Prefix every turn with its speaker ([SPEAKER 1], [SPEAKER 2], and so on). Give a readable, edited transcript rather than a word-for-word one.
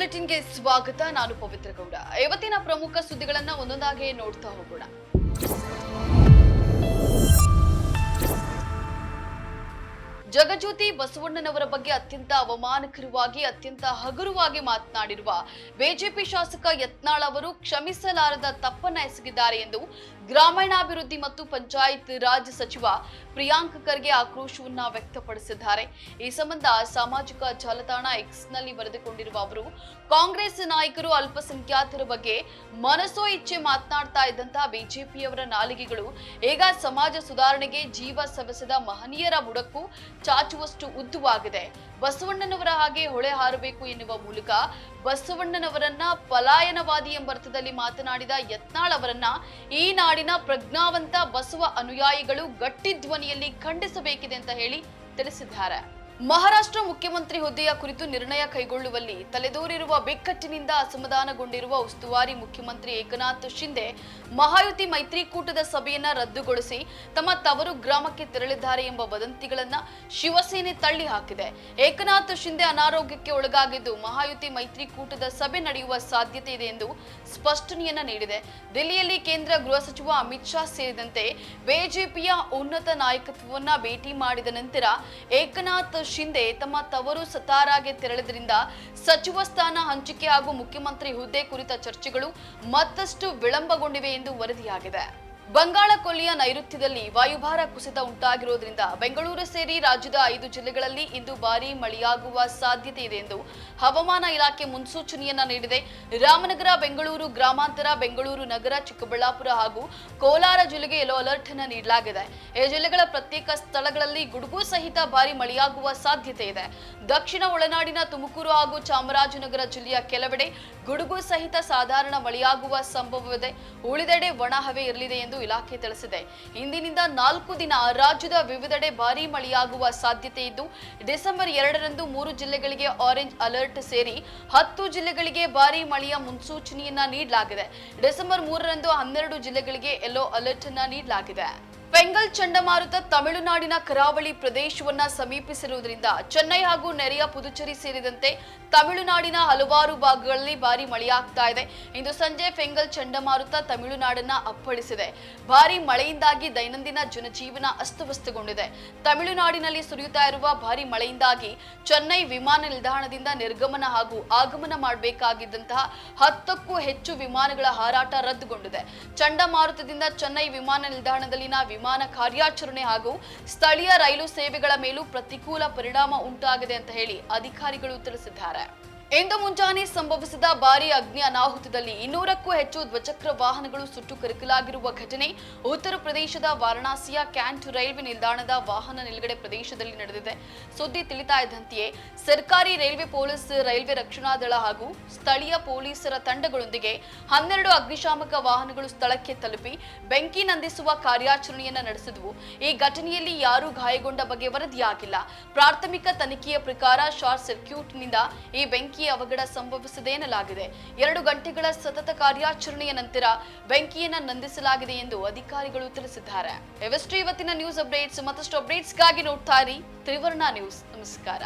[SPEAKER 1] ಬುಲೆಟಿನ್ಗೆ ಸ್ವಾಗತ. ನಾನು ಪವಿತ್ರ ಗೌಡ. ಇವತ್ತಿನ ಪ್ರಮುಖ ಸುದ್ದಿಗಳನ್ನ ಒಂದೊಂದಾಗಿ ನೋಡ್ತಾ ಹೋಗೋಣ. ಜಗಜ್ಯೋತಿ ಬಸವಣ್ಣನವರ ಬಗ್ಗೆ ಅತ್ಯಂತ ಅವಮಾನಕರವಾಗಿ ಅತ್ಯಂತ ಹಗುರವಾಗಿ ಮಾತನಾಡಿರುವ ಬಿಜೆಪಿ ಶಾಸಕ ಯತ್ನಾಳ್ ಅವರು ಕ್ಷಮಿಸಲಾರದ ತಪ್ಪನ್ನ ಎಸಗಿದ್ದಾರೆ ಎಂದು ಗ್ರಾಮೀಣಾಭಿವೃದ್ಧಿ ಮತ್ತು ಪಂಚಾಯತ್ ರಾಜ್ ಸಚಿವ ಪ್ರಿಯಾಂಕ್ ಖರ್ಗೆ ಆಕ್ರೋಶವನ್ನ ವ್ಯಕ್ತಪಡಿಸಿದ್ದಾರೆ. ಈ ಸಂಬಂಧ ಸಾಮಾಜಿಕ ಜಾಲತಾಣ ಎಕ್ಸ್ನಲ್ಲಿ ಬರೆದುಕೊಂಡಿರುವ ಅವರು, ಕಾಂಗ್ರೆಸ್ ನಾಯಕರು ಅಲ್ಪಸಂಖ್ಯಾತರ ಬಗ್ಗೆ ಮನಸೋ ಇಚ್ಛೆ ಮಾತನಾಡ್ತಾ ಇದ್ದಂತಹ ಬಿಜೆಪಿಯವರ ನಾಲಿಗೆಗಳು ಈಗ ಸಮಾಜ ಸುಧಾರಣೆಗೆ ಜೀವ ಸವೆಸದ ಮಹನೀಯರ ಬುಡಕ್ಕೂ ಚಾಚುವಷ್ಟು ಉದ್ದವಾಗಿದೆ. ಬಸವಣ್ಣನವರ ಹಾಗೆ ಹೊಳೆ ಹಾರಬೇಕು ಎನ್ನುವ ಮೂಲಕ ಬಸವಣ್ಣನವರನ್ನ ಪಲಾಯನವಾದಿ ಎಂಬರ್ಥದಲ್ಲಿ ಮಾತನಾಡಿದ ಯತ್ನಾಳ್ ಅವರನ್ನ ಈ ನಾಡಿನ ಪ್ರಜ್ಞಾವಂತ ಬಸವ ಅನುಯಾಯಿಗಳು ಗಟ್ಟಿ ಧ್ವನಿಯಲ್ಲಿ ಖಂಡಿಸಬೇಕಿದೆ ಅಂತ ಹೇಳಿ ತಿಳಿಸಿದ್ದಾರೆ. ಮಹಾರಾಷ್ಟ್ರ ಮುಖ್ಯಮಂತ್ರಿ ಹುದ್ದೆಯ ಕುರಿತು ನಿರ್ಣಯ ಕೈಗೊಳ್ಳುವಲ್ಲಿ ತಲೆದೋರಿರುವ ಬಿಕ್ಕಟ್ಟಿನಿಂದ ಅಸಮಾಧಾನಗೊಂಡಿರುವ ಉಸ್ತುವಾರಿ ಮುಖ್ಯಮಂತ್ರಿ ಏಕನಾಥ್ ಶಿಂದೆ ಮಹಾಯುತಿ ಮೈತ್ರಿಕೂಟದ ಸಭೆಯನ್ನ ರದ್ದುಗೊಳಿಸಿ ತಮ್ಮ ತವರು ಗ್ರಾಮಕ್ಕೆ ತೆರಳಿದ್ದಾರೆ ಎಂಬ ವದಂತಿಗಳನ್ನ ಶಿವಸೇನೆ ತಳ್ಳಿ ಹಾಕಿದೆ. ಏಕನಾಥ್ ಶಿಂದೆ ಅನಾರೋಗ್ಯಕ್ಕೆ ಒಳಗಾಗಿದ್ದು ಮಹಾಯುತಿ ಮೈತ್ರಿಕೂಟದ ಸಭೆ ನಡೆಯುವ ಸಾಧ್ಯತೆ ಇದೆ ಎಂದು ಸ್ಪಷ್ಟನೆಯನ್ನ ನೀಡಿದೆ. ದಿಲ್ಲಿಯಲ್ಲಿ ಕೇಂದ್ರ ಗೃಹ ಸಚಿವ ಅಮಿತ್ ಶಾ ಸೇರಿದಂತೆ ಬಿಜೆಪಿಯ ಉನ್ನತ ನಾಯಕತ್ವವನ್ನ ಭೇಟಿ ಮಾಡಿದ ನಂತರ ಏಕನಾಥ್ ಶಿಂದೆ ತಮ್ಮ ತವರು ಸತಾರಾಗೆ ತೆರಳಿದ್ರಿಂದ ಸಚಿವ ಸ್ಥಾನ ಹಂಚಿಕೆ ಹಾಗೂ ಮುಖ್ಯಮಂತ್ರಿ ಹುದ್ದೆ ಕುರಿತ ಚರ್ಚೆಗಳು ಮತ್ತಷ್ಟು ವಿಳಂಬಗೊಂಡಿವೆ ಎಂದು ವರದಿಯಾಗಿದೆ. ಬಂಗಾಳ ಕೊಲ್ಲಿಯ ನೈಋತ್ಯದಲ್ಲಿ ವಾಯುಭಾರ ಕುಸಿತ ಉಂಟಾಗಿರುವುದರಿಂದ ಬೆಂಗಳೂರು ಸೇರಿ ರಾಜ್ಯದ 5 ಜಿಲ್ಲೆಗಳಲ್ಲಿ ಇಂದು ಭಾರೀ ಮಳೆಯಾಗುವ ಸಾಧ್ಯತೆ ಇದೆ ಎಂದು ಹವಾಮಾನ ಇಲಾಖೆ ಮುನ್ಸೂಚನೆಯನ್ನ ನೀಡಿದೆ. ರಾಮನಗರ, ಬೆಂಗಳೂರು ಗ್ರಾಮಾಂತರ, ಬೆಂಗಳೂರು ನಗರ, ಚಿಕ್ಕಬಳ್ಳಾಪುರ ಹಾಗೂ ಕೋಲಾರ ಜಿಲ್ಲೆಗೆ ಯೆಲ್ಲೋ ಅಲರ್ಟ್ ಅನ್ನು ನೀಡಲಾಗಿದೆ. ಈ ಜಿಲ್ಲೆಗಳ ಪ್ರತ್ಯೇಕ ಸ್ಥಳಗಳಲ್ಲಿ ಗುಡುಗು ಸಹಿತ ಭಾರೀ ಮಳೆಯಾಗುವ ಸಾಧ್ಯತೆ ಇದೆ. ದಕ್ಷಿಣ ಒಳನಾಡಿನ ತುಮಕೂರು ಹಾಗೂ ಚಾಮರಾಜನಗರ ಜಿಲ್ಲೆಯ ಕೆಲವೆಡೆ ಗುಡುಗು ಸಹಿತ ಸಾಧಾರಣ ಮಳೆಯಾಗುವ ಸಂಭವವಿದೆ. ಉಳಿದೆಡೆ ಒಣಹವೆ ಇರಲಿದೆ ಎಂದು ಇಲಾಖೆ ತಿಳಿಸಿದೆ. ಇಂದಿನಿಂದ 4 ದಿನ ರಾಜ್ಯದ ವಿವಿಧೆಡೆ ಭಾರೀ ಮಳೆಯಾಗುವ ಸಾಧ್ಯತೆ ಇದ್ದು, ಡಿಸೆಂಬರ್ 2ರಂದು 3 ಜಿಲ್ಲೆಗಳಿಗೆ ಆರೆಂಜ್ ಅಲರ್ಟ್ ಸೇರಿ 10 ಜಿಲ್ಲೆಗಳಿಗೆ ಭಾರೀ ಮಳೆಯ ಮುನ್ಸೂಚನೆಯನ್ನ ನೀಡಲಾಗಿದೆ. ಡಿಸೆಂಬರ್ 3ರಂದು 12 ಜಿಲ್ಲೆಗಳಿಗೆ ಯೆಲ್ಲೋ ಅಲರ್ಟ್ ಅನ್ನ ನೀಡಲಾಗಿದೆ. ಫೆಂಗಲ್ ಚಂಡಮಾರುತ ತಮಿಳುನಾಡಿನ ಕರಾವಳಿ ಪ್ರದೇಶವನ್ನ ಸಮೀಪಿಸಿರುವುದರಿಂದ ಚೆನ್ನೈ ಹಾಗೂ ನೆರೆಯ ಪುದುಚೇರಿ ಸೇರಿದಂತೆ ತಮಿಳುನಾಡಿನ ಹಲವಾರು ಭಾಗಗಳಲ್ಲಿ ಭಾರೀ ಮಳೆಯಾಗ್ತಾ ಇದೆ. ಇಂದು ಸಂಜೆ ಫೆಂಗಲ್ ಚಂಡಮಾರುತ ತಮಿಳುನಾಡನ್ನ ಅಪ್ಪಳಿಸಿದೆ. ಭಾರೀ ಮಳೆಯಿಂದಾಗಿ ದೈನಂದಿನ ಜನಜೀವನ ಅಸ್ತವ್ಯಸ್ತಗೊಂಡಿದೆ. ತಮಿಳುನಾಡಿನಲ್ಲಿ ಸುರಿಯುತ್ತಾ ಇರುವ ಭಾರೀ ಮಳೆಯಿಂದಾಗಿ ಚೆನ್ನೈ ವಿಮಾನ ನಿಲ್ದಾಣದಿಂದ ನಿರ್ಗಮನ ಹಾಗೂ ಆಗಮನ ಮಾಡಬೇಕಾಗಿದ್ದಂತಹ 10ಕ್ಕೂ ಹೆಚ್ಚು ವಿಮಾನಗಳ ಹಾರಾಟ ರದ್ದುಗೊಂಡಿದೆ. ಚಂಡಮಾರುತದಿಂದ ಚೆನ್ನೈ ವಿಮಾನ ನಿಲ್ದಾಣದಲ್ಲಿನ ವಿಮಾನ ಕಾರ್ಯಾಚರಣೆ ಹಾಗೂ ಸ್ಥಳೀಯ ರೈಲು ಸೇವೆಗಳ ಮೇಲೂ ಪ್ರತಿಕೂಲ ಪರಿಣಾಮ ಉಂಟಾಗಿದೆ ಅಂತ ಹೇಳಿ ಅಧಿಕಾರಿಗಳು ತಿಳಿಸಿದ್ದಾರೆ. ಇಂದು ಮುಂಜಾನೆ ಸಂಭವಿಸಿದ ಭಾರೀ ಅಗ್ನಿ ಅನಾಹುತದಲ್ಲಿ 200ಕ್ಕೂ ಹೆಚ್ಚು ದ್ವಿಚಕ್ರ ವಾಹನಗಳು ಸುಟ್ಟು ಕರಕಲಾಗಿರುವ ಘಟನೆ ಉತ್ತರ ಪ್ರದೇಶದ ವಾರಣಾಸಿಯ ಕ್ಯಾಂಟ್ ರೈಲ್ವೆ ನಿಲ್ದಾಣದ ವಾಹನ ನಿಲುಗಡೆ ಪ್ರದೇಶದಲ್ಲಿ ನಡೆದಿದೆ. ಸುದ್ದಿ ತಿಳಿತಾ ಇದ್ದಂತೆಯೇ ಸರ್ಕಾರಿ ರೈಲ್ವೆ ಪೊಲೀಸ್, ರೈಲ್ವೆ ರಕ್ಷಣಾ ದಳ ಹಾಗೂ ಸ್ಥಳೀಯ ಪೊಲೀಸರ ತಂಡಗಳೊಂದಿಗೆ 12 ಅಗ್ನಿಶಾಮಕ ವಾಹನಗಳು ಸ್ಥಳಕ್ಕೆ ತಲುಪಿ ಬೆಂಕಿ ನಂದಿಸುವ ಕಾರ್ಯಾಚರಣೆಯನ್ನ ನಡೆಸಿದವು. ಈ ಘಟನೆಯಲ್ಲಿ ಯಾರೂ ಗಾಯಗೊಂಡ ಬಗ್ಗೆ ವರದಿಯಾಗಿಲ್ಲ. ಪ್ರಾಥಮಿಕ ತನಿಖೆಯ ಪ್ರಕಾರ ಶಾರ್ಟ್ ಸರ್ಕ್ಯೂಟ್ನಿಂದ ಈ ಬೆಂಕಿ ಅವಘಡ ಸಂಭವಿಸಿದೆ ಎನ್ನಲಾಗಿದೆ. 2 ಗಂಟೆಗಳ ಸತತ ಕಾರ್ಯಾಚರಣೆಯ ನಂತರ ಬೆಂಕಿಯನ್ನ ನಂದಿಸಲಾಗಿದೆ ಎಂದು ಅಧಿಕಾರಿಗಳು ತಿಳಿಸಿದ್ದಾರೆ. ಇವೆಷ್ಟು ಇವತ್ತಿನ ನ್ಯೂಸ್ ಅಪ್ಡೇಟ್ಸ್. ಮತ್ತಷ್ಟು ಅಪ್ಡೇಟ್ಸ್ಗಾಗಿ ನೋಡ್ತಾ ಇರಿ ತ್ರಿವರ್ಣ ನ್ಯೂಸ್. ನಮಸ್ಕಾರ.